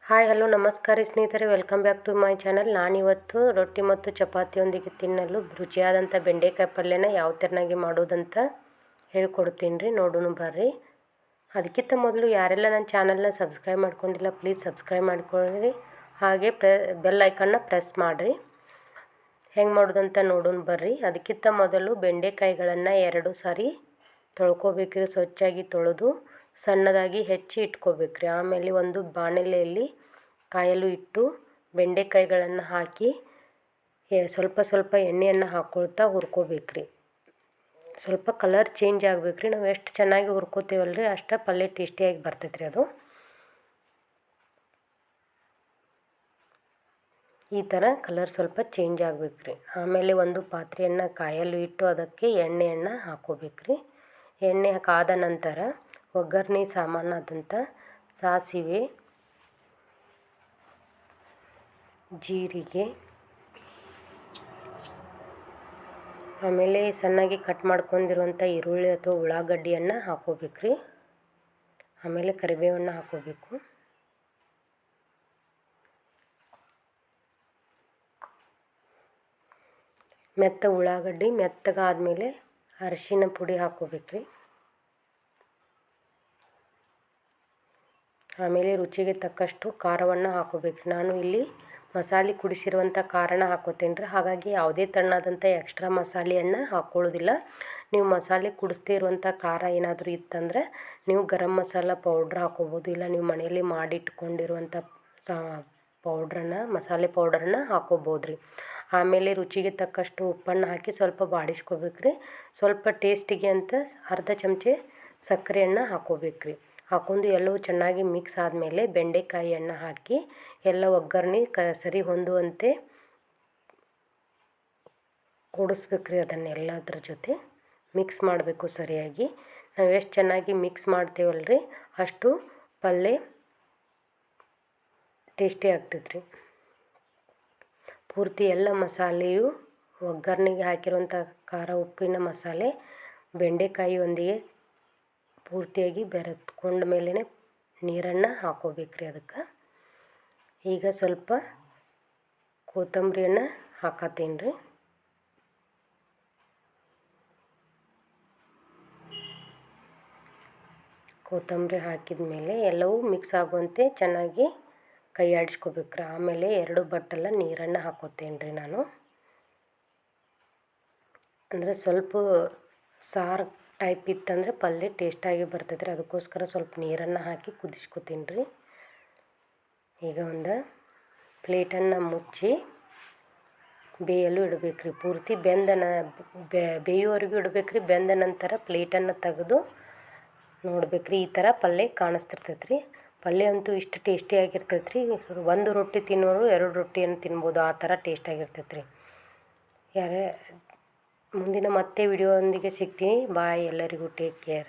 Hi hello ನಮಸ್ಕಾರ ಸ್ನೇಹಿತರೆ, welcome back to my channel. ನಾನಿವತ್ತು ರೊಟ್ಟಿ ಮತ್ತು ಚಪಾತಿಯೊಂದಿಗೆ ತಿನ್ನಲು ರುಚಿಯಾದಂಥ ಬೆಂಡೆಕಾಯಿ ಪಲ್ಯನ ಯಾವ ಥರನಾಗಿ ಮಾಡೋದಂತ ಹೇಳ್ಕೊಡ್ತೀನಿ ರೀ. ನೋಡೋಣ ಬರ್ರಿ. ಅದಕ್ಕಿಂತ ಮೊದಲು ಯಾರೆಲ್ಲ ನನ್ನ ಚಾನಲ್ನ ಸಬ್ಸ್ಕ್ರೈಬ್ ಮಾಡ್ಕೊಂಡಿಲ್ಲ ಪ್ಲೀಸ್ ಸಬ್ಸ್ಕ್ರೈಬ್ ಮಾಡ್ಕೊಳ್ಳಿ, ಹಾಗೆ ಬೆಲ್ ಐಕನ್ನ ಪ್ರೆಸ್ ಮಾಡಿರಿ. ಹೆಂಗೆ ಮಾಡೋದಂತ ನೋಡೋಣ ಬರ್ರಿ. ಅದಕ್ಕಿಂತ ಮೊದಲು ಬೆಂಡೆಕಾಯಿಗಳನ್ನು 2 ಸಾರಿ ತೊಳ್ಕೊಬೇಕ್ರಿ. ಸ್ವಚ್ಛಾಗಿ ತೊಳೆದು ಸಣ್ಣದಾಗಿ ಹೆಚ್ಚಿ ಇಟ್ಕೋಬೇಕ್ರಿ. ಆಮೇಲೆ ಒಂದು ಬಾಣಲೆಯಲ್ಲಿ ಕಾಯಲು ಇಟ್ಟು ಬೆಂಡೆಕಾಯಿಗಳನ್ನು ಹಾಕಿ ಸ್ವಲ್ಪ ಸ್ವಲ್ಪ ಎಣ್ಣೆಯನ್ನು ಹಾಕ್ಕೊಳ್ತಾ ಹುರ್ಕೋಬೇಕ್ರಿ. ಸ್ವಲ್ಪ ಕಲರ್ ಚೇಂಜ್ ಆಗಬೇಕ್ರಿ. ನಾವು ಎಷ್ಟು ಚೆನ್ನಾಗಿ ಹುರ್ಕೋತೀವಲ್ರಿ ಅಷ್ಟು ಪಲ್ಯ ಟೇಸ್ಟಿಯಾಗಿ ಬರ್ತೈತ್ರಿ. ಅದು ಈ ಥರ ಕಲರ್ ಸ್ವಲ್ಪ ಚೇಂಜ್ ಆಗಬೇಕ್ರಿ. ಆಮೇಲೆ ಒಂದು ಪಾತ್ರೆಯನ್ನು ಕಾಯಲು ಇಟ್ಟು ಅದಕ್ಕೆ ಎಣ್ಣೆಯನ್ನು ಹಾಕ್ಕೋಬೇಕ್ರಿ. ಎಣ್ಣೆ ಕಾದ ನಂತರ ಒಗ್ಗರಣೆ ಸಾಮಾನಾದಂಥ ಸಾಸಿವೆ, ಜೀರಿಗೆ, ಆಮೇಲೆ ಸಣ್ಣಗೆ ಕಟ್ ಮಾಡ್ಕೊಂಡಿರುವಂಥ ಈರುಳ್ಳಿ ಅಥವಾ ಉಳ್ಳಾಗಡ್ಡಿಯನ್ನು ಹಾಕ್ಕೋಬೇಕ್ರಿ. ಆಮೇಲೆ ಕರಿಬೇವನ್ನು ಹಾಕ್ಕೋಬೇಕು. ಉಳ್ಳಾಗಡ್ಡಿ ಮೆತ್ತಗಾದ್ಮೇಲೆ ಅರಿಶಿನ ಪುಡಿ ಹಾಕ್ಕೋಬೇಕ್ರಿ. ಆಮೇಲೆ ರುಚಿಗೆ ತಕ್ಕಷ್ಟು ಖಾರವನ್ನು ಹಾಕ್ಕೋಬೇಕ್ರಿ. ನಾನು ಇಲ್ಲಿ ಮಸಾಲೆ ಕುಡಿಸಿರುವಂಥ ಖಾರನ ಹಾಕ್ಕೋತೀನಿ ರೀ. ಹಾಗಾಗಿ ಯಾವುದೇ ತಣ್ಣಾದಂಥ ಎಕ್ಸ್ಟ್ರಾ ಮಸಾಲೆಯನ್ನು ಹಾಕ್ಕೊಳ್ಳೋದಿಲ್ಲ. ನೀವು ಮಸಾಲೆ ಕುಡಿಸ್ದೇ ಇರುವಂಥ ಖಾರ ಏನಾದರೂ ಇತ್ತಂದರೆ ನೀವು ಗರಂ ಮಸಾಲ ಪೌಡ್ರ್ ಹಾಕ್ಕೋಬೋದು, ಇಲ್ಲ ನೀವು ಮನೆಯಲ್ಲಿ ಮಾಡಿಟ್ಕೊಂಡಿರುವಂಥ ಮಸಾಲೆ ಪೌಡರನ್ನು ಹಾಕ್ಕೋಬೋದು ರೀ. ಆಮೇಲೆ ರುಚಿಗೆ ತಕ್ಕಷ್ಟು ಉಪ್ಪನ್ನು ಹಾಕಿ ಸ್ವಲ್ಪ ಬಾಡಿಸ್ಕೋಬೇಕ್ರಿ. ಸ್ವಲ್ಪ ಟೇಸ್ಟಿಗೆ ಅಂತ ಅರ್ಧ ಚಮಚೆ ಸಕ್ಕರೆಯನ್ನು ಹಾಕ್ಕೋಬೇಕ್ರಿ. ಹಾಕ್ಕೊಂಡು ಎಲ್ಲವೂ ಚೆನ್ನಾಗಿ ಮಿಕ್ಸ್ ಆದಮೇಲೆ ಬೆಂಡೆಕಾಯಿಯನ್ನು ಹಾಕಿ ಎಲ್ಲ ಒಗ್ಗರಣೆ ಸರಿ ಹೊಂದುವಂತೆ ಕೂಡಿಸ್ಬೇಕ್ರಿ. ಅದನ್ನೆಲ್ಲದ್ರ ಜೊತೆ ಮಿಕ್ಸ್ ಮಾಡಬೇಕು ಸರಿಯಾಗಿ. ನಾವು ಎಷ್ಟು ಚೆನ್ನಾಗಿ ಮಿಕ್ಸ್ ಮಾಡ್ತೇವಲ್ರಿ ಅಷ್ಟು ಪಲ್ಯ ಟೇಸ್ಟಿ ಆಗ್ತೈತ್ರಿ. ಪೂರ್ತಿ ಎಲ್ಲ ಮಸಾಲೆಯು ಒಗ್ಗರಣೆಗೆ ಹಾಕಿರುವಂಥ ಖಾರ ಉಪ್ಪಿನ ಮಸಾಲೆ ಬೆಂಡೆಕಾಯಿಯೊಂದಿಗೆ ಪೂರ್ತಿಯಾಗಿ ಬೆರೆತ್ಕೊಂಡ ಮೇಲೆ ನೀರನ್ನು ಹಾಕ್ಕೋಬೇಕ್ರಿ. ಅದಕ್ಕೆ ಈಗ ಸ್ವಲ್ಪ ಕೊತ್ತಂಬರಿಯನ್ನು ಹಾಕತ್ತೀನಿ ರೀ. ಕೊತ್ತಂಬರಿ ಹಾಕಿದ ಮೇಲೆ ಎಲ್ಲವೂ ಮಿಕ್ಸ್ ಆಗುವಂತೆ ಚೆನ್ನಾಗಿ ಕೈ ಆಡಿಸ್ಕೋಬೇಕ್ರಿ. ಆಮೇಲೆ 2 ಬಟ್ಟಲ ನೀರನ್ನು ಹಾಕ್ಕೋತೀನಿ ರೀ ನಾನು. ಅಂದರೆ ಸ್ವಲ್ಪ ಸಾರು ಟೈಪ್ ಇತ್ತಂದರೆ ಪಲ್ಯ ಟೇಸ್ಟಾಗಿ ಬರ್ತೈತೆ ರೀ. ಅದಕ್ಕೋಸ್ಕರ ಸ್ವಲ್ಪ ನೀರನ್ನು ಹಾಕಿ ಕುದಿಸ್ಕೊತೀನಿ ರೀ. ಈಗ ಒಂದು ಪ್ಲೇಟನ್ನು ಮುಚ್ಚಿ ಬೇಯಲು ಇಡಬೇಕ್ರಿ. ಪೂರ್ತಿ ಬೇಯುವವರೆಗೂ ಇಡಬೇಕ್ರಿ. ಬೆಂದ ನಂತರ ಪ್ಲೇಟನ್ನು ತೆಗೆದು ನೋಡ್ಬೇಕ್ರಿ. ಈ ಥರ ಪಲ್ಯ ಕಾಣಿಸ್ತಿರ್ತೈತೆ ರೀ. ಪಲ್ಯ ಅಂತೂ ಇಷ್ಟು ಟೇಸ್ಟಿಯಾಗಿರ್ತೈತೆ ರೀ. 1 ರೊಟ್ಟಿ ತಿನ್ನೋರು 2 ರೊಟ್ಟಿಯನ್ನು ತಿನ್ಬೋದು, ಆ ಥರ ಟೇಸ್ಟಾಗಿರ್ತೈತೆ ರೀ. ಮುಂದಿನ ಮತ್ತೆ ವಿಡಿಯೋದೊಂದಿಗೆ ಸಿಗ್ತೀನಿ. ಬಾಯ್. ಎಲ್ಲರಿಗೂ ಟೇಕ್ ಕೇರ್.